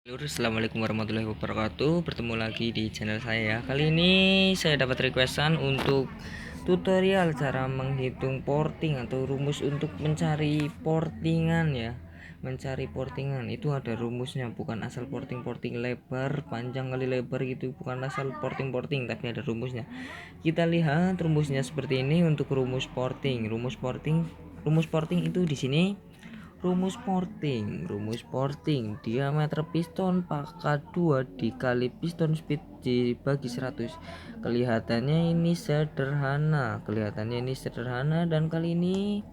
Halo, assalamualaikum warahmatullahi wabarakatuh. Bertemu lagi di channel saya ya. Kali ini saya dapat requestan untuk tutorial cara menghitung porting atau rumus untuk mencari portingan ya. Mencari portingan itu ada rumusnya, bukan asal porting lebar panjang kali lebar gitu, bukan asal porting tapi ada rumusnya. Kita lihat rumusnya seperti ini. Untuk rumus porting itu di sini. Rumus porting diameter piston pangkat 2 dikali piston speed dibagi 100. Kelihatannya ini sederhana, dan kali ini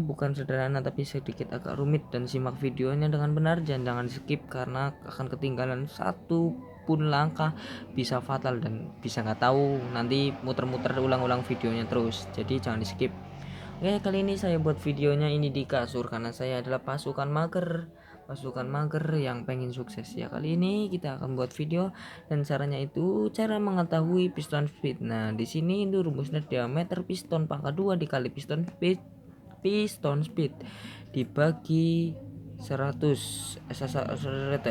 bukan sederhana tapi sedikit agak rumit, dan simak videonya dengan benar, jangan skip karena akan ketinggalan satu pun langkah, bisa fatal dan bisa nggak tahu, nanti muter-muter ulang-ulang videonya terus, jadi jangan di skip. Oke, kali ini saya buat videonya ini di kasur karena saya adalah pasukan mager yang pengen sukses ya. Kali ini kita akan buat video dan caranya itu cara mengetahui piston speed. Nah, di sini itu rumusnya diameter piston pangkat 2 dikali piston speed dibagi 100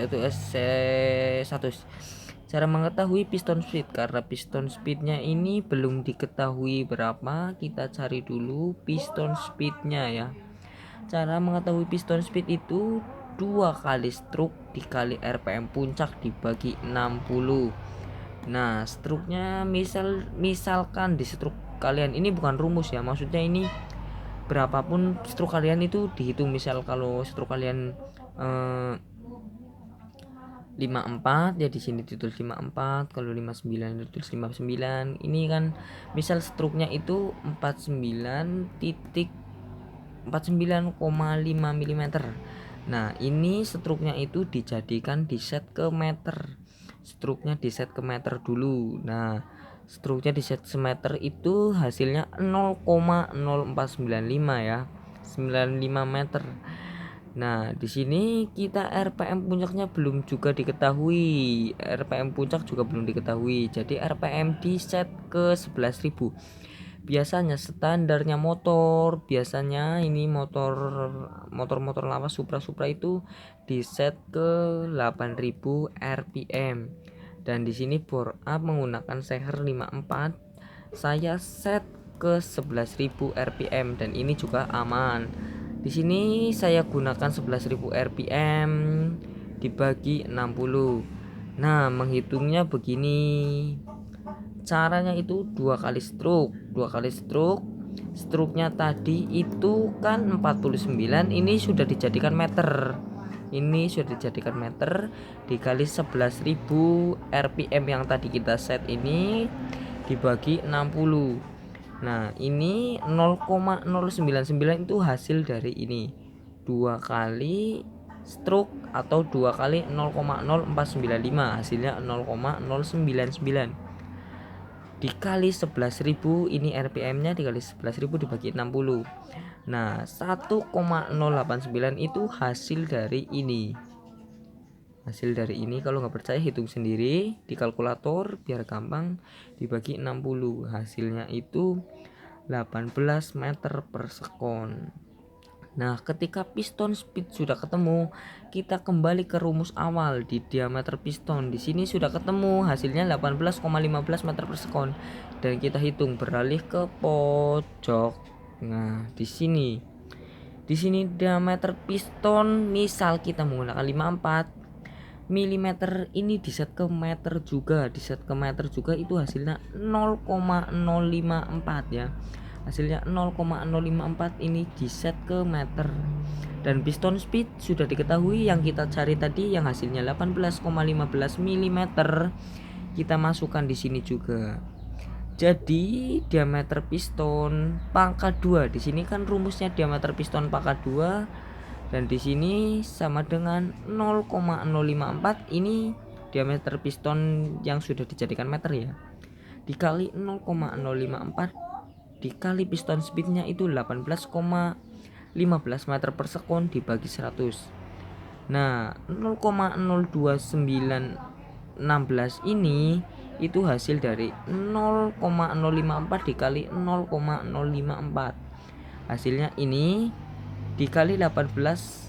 itu 100. Cara mengetahui piston speed, karena piston speednya ini belum diketahui berapa, kita cari dulu piston speednya ya. Cara mengetahui piston speed itu 2 kali stroke dikali RPM puncak dibagi 60. Nah, struknya misalkan di stroke kalian ini bukan rumus ya, maksudnya ini berapapun stroke kalian itu dihitung. Misal kalau stroke kalian 54 ya, di sini ditulis 54, kalau 59 ditulis 59. Ini kan misal struknya itu 49,5 mm. Nah, ini struknya itu dijadikan di set ke meter. Struknya di set ke meter dulu. Nah, struknya di set semeter itu hasilnya 0,0495 ya. 95 meter. Nah, di sini kita RPM puncaknya belum juga diketahui. RPM puncak juga belum diketahui. Jadi RPM di set ke 11.000. Biasanya standarnya biasanya ini motor lawas Supra itu di set ke 8.000 RPM. Dan di sini bore up menggunakan seher 54. Saya set ke 11.000 RPM dan ini juga aman. Di sini saya gunakan 11.000 RPM dibagi 60. Nah, menghitungnya begini. Caranya itu 2 kali stroke. Struknya tadi itu kan 49, ini sudah dijadikan meter. Dikali 11.000 RPM yang tadi kita set ini dibagi 60. Nah, ini 0,099 itu hasil dari ini. 2 kali stroke atau 2 kali 0,0495, hasilnya 0,099. Dikali 11.000, ini RPM-nya dikali 11.000 dibagi 60. Nah, 1,089 itu hasil dari ini. Kalau nggak percaya hitung sendiri di kalkulator biar gampang, dibagi 60, hasilnya itu 18 meter per sekon. Nah, ketika piston speed sudah ketemu, kita kembali ke rumus awal di diameter piston. Di sini sudah ketemu hasilnya 18,15 meter per sekon, dan kita hitung beralih ke pojok. Nah, di sini diameter piston misal kita menggunakan 54 mm, ini di set ke meter juga, itu hasilnya 0,054 ya. Hasilnya 0,054 ini di set ke meter. Dan piston speed sudah diketahui, yang kita cari tadi yang hasilnya 18,15 mm, kita masukkan di sini juga. Jadi diameter piston pangkat 2, di sini kan rumusnya diameter piston pangkat 2, dan di sini sama dengan 0,054, ini diameter piston yang sudah dijadikan meter ya, dikali 0,054 dikali piston speednya itu 18,15 meter per sekon dibagi 100. Nah, 0,02916 ini itu hasil dari 0,054 dikali 0,054, hasilnya ini dikali 18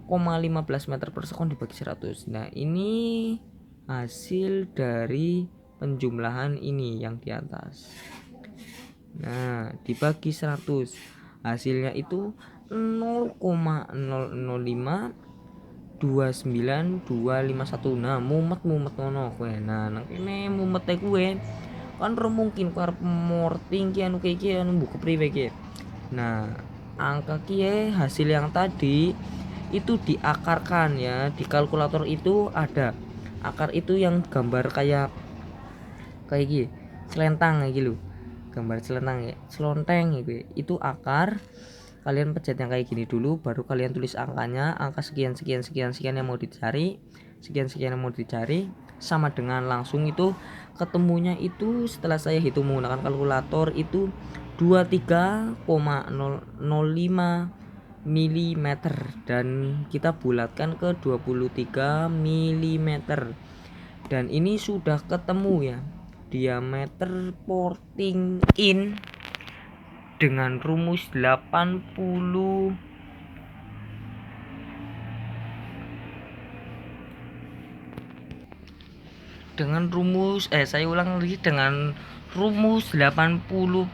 meter per sekon dibagi 100. Nah, ini hasil dari penjumlahan ini yang di atas. Nah, dibagi 100, hasilnya itu 0,00529251. Nah, mumet ngono kowe. Nah, nang kene mumete kowe kan ora mungkin ku arep morting ki anu iki anu mbok kepriwe ki. Nah, angka ki hasil yang tadi itu diakarkan ya. Di kalkulator itu ada akar itu yang gambar kayak gini, selentang kayak gitu, gambar selentang ya, selonteng gitu. Itu akar. Kalian pencet yang kayak gini dulu, baru kalian tulis angkanya, angka sekian sekian sekian sekian yang mau dicari, sekian sekian yang mau dicari, sama dengan langsung itu ketemunya itu setelah saya hitung menggunakan kalkulator itu 23,005 mm, dan kita bulatkan ke 23 mm, dan ini sudah ketemu ya diameter porting in dengan rumus 80 dengan rumus saya ulang lagi, dengan rumus 80%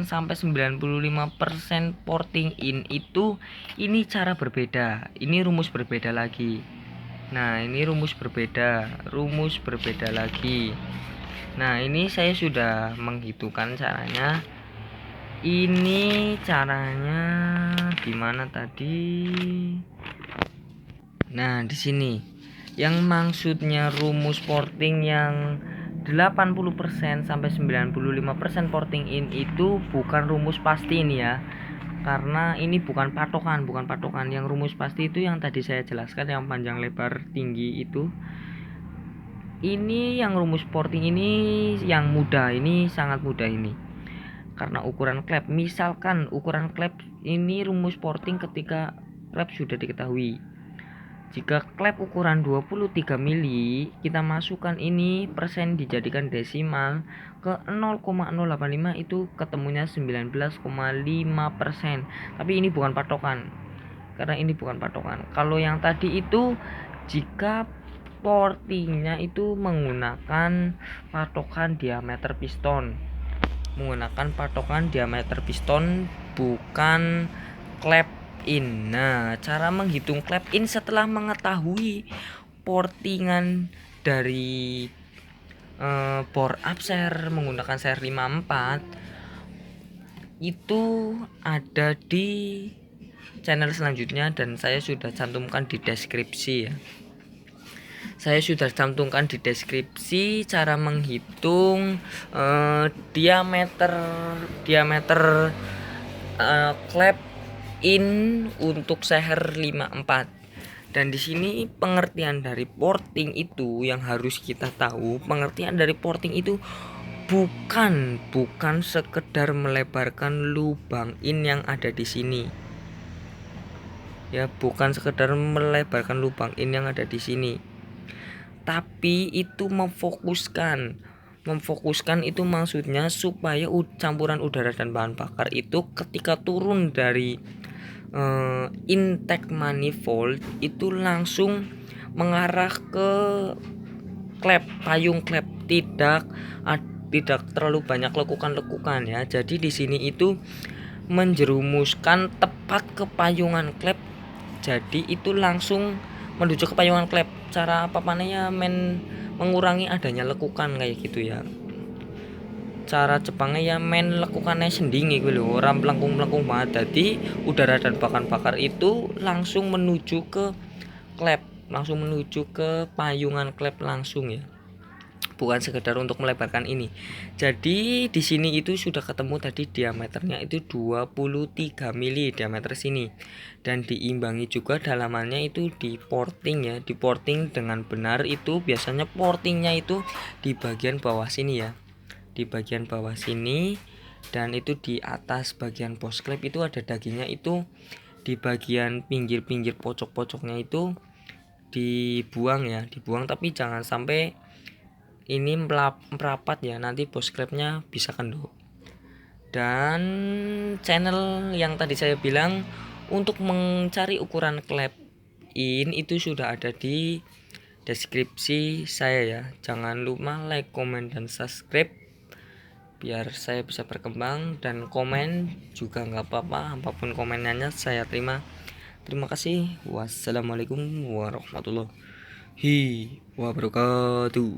sampai 95% porting in itu. Ini cara berbeda, ini rumus berbeda lagi. Nah, ini rumus berbeda lagi. Nah, ini saya sudah menghitungkan caranya. Ini caranya gimana tadi? Nah, di sini yang maksudnya rumus porting yang 80% sampai 95% porting in itu bukan rumus pasti ini ya. Karena ini bukan patokan. Yang rumus pasti itu yang tadi saya jelaskan, yang panjang lebar tinggi itu. Ini yang rumus porting ini yang mudah, ini sangat mudah ini. Karena ukuran klep, misalkan ukuran klep ini rumus porting ketika klep sudah diketahui. Jika klep ukuran 23 mili, kita masukkan ini persen dijadikan desimal ke 0,085, itu ketemunya 19,5%. Tapi ini bukan patokan. Karena ini bukan patokan. Kalau yang tadi itu jika portingnya itu menggunakan patokan diameter piston. Bukan clap in. Nah, cara menghitung clap in setelah mengetahui portingan dari bore up share menggunakan share 54 itu ada di channel selanjutnya, dan saya sudah cantumkan di deskripsi ya. Cara menghitung diameter clap in untuk seher 54. Dan di sini pengertian dari porting itu yang harus kita tahu. Pengertian dari porting itu bukan sekedar melebarkan lubang in yang ada di sini. Ya, bukan sekedar melebarkan lubang in yang ada di sini. Tapi itu memfokuskan itu maksudnya supaya campuran udara dan bahan bakar itu ketika turun dari intake manifold itu langsung mengarah ke payung klep, tidak terlalu banyak lekukan ya. Jadi di sini itu menjerumuskan tepat ke payungan klep, jadi itu langsung menuju ke payungan klep. Cara papannya mengurangi adanya lekukan kayak gitu ya. Cara Jepangnya ya lekukannya sending iku lho, ora melengkung-melengkung banget. Jadi udara dan bahan bakar itu langsung menuju ke klep, langsung menuju ke payungan klep langsung ya. Bukan sekedar untuk melebarkan ini. Jadi di sini itu sudah ketemu tadi diameternya itu 23 mili diameter sini, dan diimbangi juga dalamannya itu di porting ya. Di porting dengan benar itu biasanya portingnya itu di bagian bawah sini ya, di bagian bawah sini, dan itu di atas bagian post klep itu ada dagingnya, itu di bagian pinggir-pinggir pojok-pojoknya itu dibuang ya, tapi jangan sampai ini merapat ya, nanti post klipnya bisa kendor. Dan channel yang tadi saya bilang untuk mencari ukuran klep lain itu sudah ada di deskripsi saya ya. Jangan lupa like, komen, dan subscribe biar saya bisa berkembang, dan komen juga nggak apa-apa, apapun komenannya saya terima. Terima kasih. Wassalamualaikum warahmatullahi wabarakatuh.